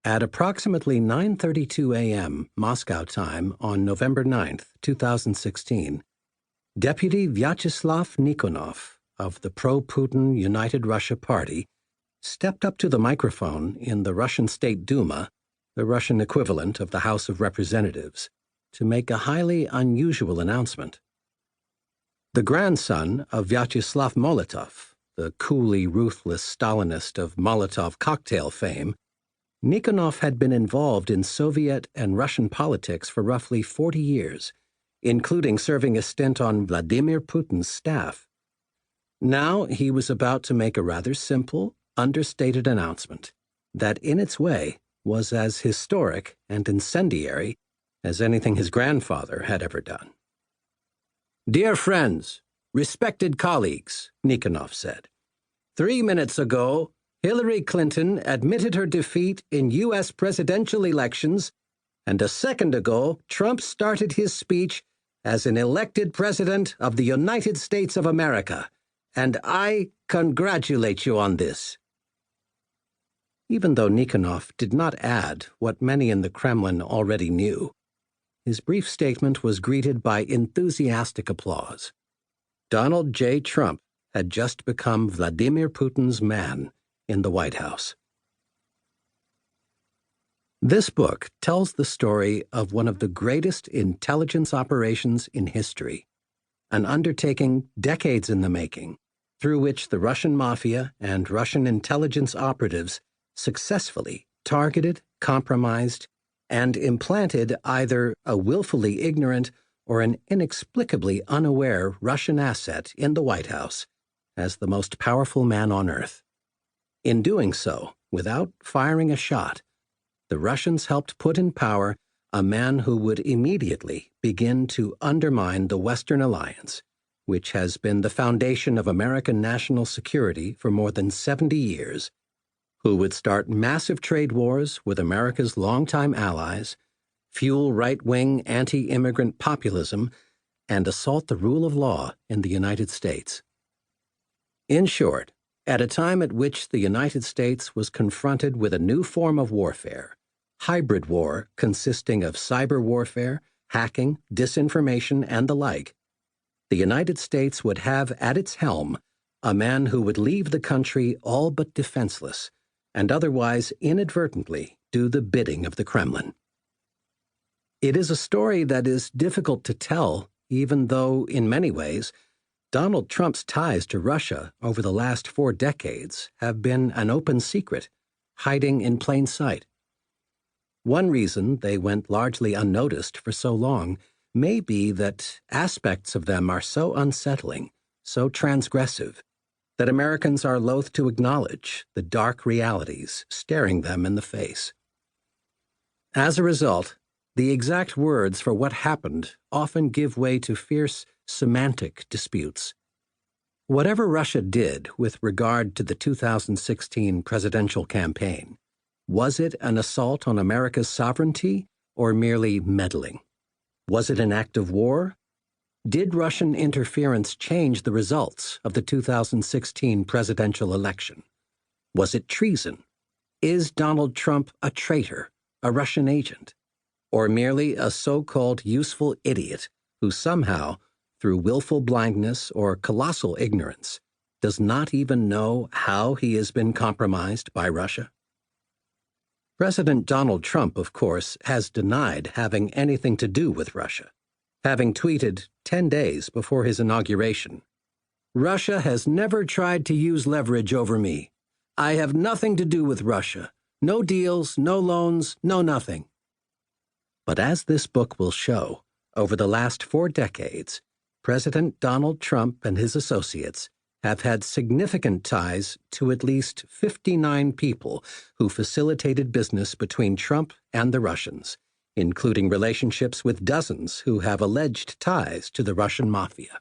At approximately 9:32 a.m. Moscow time on November 9th, 2016, Deputy Vyacheslav Nikonov of the pro-Putin United Russia Party stepped up to the microphone in the Russian State Duma, the Russian equivalent of the House of Representatives, to make a highly unusual announcement. The grandson of Vyacheslav Molotov, the coolly ruthless Stalinist of Molotov cocktail fame, Nikonov had been involved in Soviet and Russian politics for roughly 40 years, including serving a stint on Vladimir Putin's staff. Now he was about to make a rather simple, understated announcement that, in its way, was as historic and incendiary as anything his grandfather had ever done. "Dear friends, respected colleagues," Nikonov said, 3 minutes ago, Hillary Clinton admitted her defeat in U.S. presidential elections, and a second ago, Trump started his speech as an elected president of the United States of America, and I congratulate you on this. Even though Nikonov did not add what many in the Kremlin already knew, his brief statement was greeted by enthusiastic applause. Donald J. Trump had just become Vladimir Putin's man in the White House. This book tells the story of one of the greatest intelligence operations in history, an undertaking decades in the making, through which the Russian Mafia and Russian intelligence operatives successfully targeted, compromised, and implanted either a willfully ignorant or an inexplicably unaware Russian asset in the White House as the most powerful man on earth. In doing so, without firing a shot, the Russians helped put in power a man who would immediately begin to undermine the Western alliance, which has been the foundation of American national security for more than 70 years, who would start massive trade wars with America's longtime allies, fuel right-wing anti-immigrant populism, and assault the rule of law in the United States. In short, at a time at which the United States was confronted with a new form of warfare, hybrid war consisting of cyber warfare, hacking, disinformation, and the like, the United States would have at its helm a man who would leave the country all but defenseless and otherwise inadvertently do the bidding of the Kremlin. It is a story that is difficult to tell, even though, in many ways, Donald Trump's ties to Russia over the last 4 decades have been an open secret, hiding in plain sight. One reason they went largely unnoticed for so long may be that aspects of them are so unsettling, so transgressive, that Americans are loath to acknowledge the dark realities staring them in the face. As a result, the exact words for what happened often give way to fierce semantic disputes. Whatever Russia did with regard to the 2016 presidential campaign, was it an assault on America's sovereignty or merely meddling? Was it an act of war? Did Russian interference change the results of the 2016 presidential election? Was it treason? Is Donald Trump a traitor, a Russian agent, or merely a so-called useful idiot who somehow, through willful blindness or colossal ignorance, does not even know how he has been compromised by Russia? President Donald Trump, of course, has denied having anything to do with Russia, having tweeted 10 days before his inauguration, "Russia has never tried to use leverage over me. I have nothing to do with Russia. No deals, no loans, no nothing." But as this book will show, over the last 4 decades, President Donald Trump and his associates have had significant ties to at least 59 people who facilitated business between Trump and the Russians, including relationships with dozens who have alleged ties to the Russian Mafia.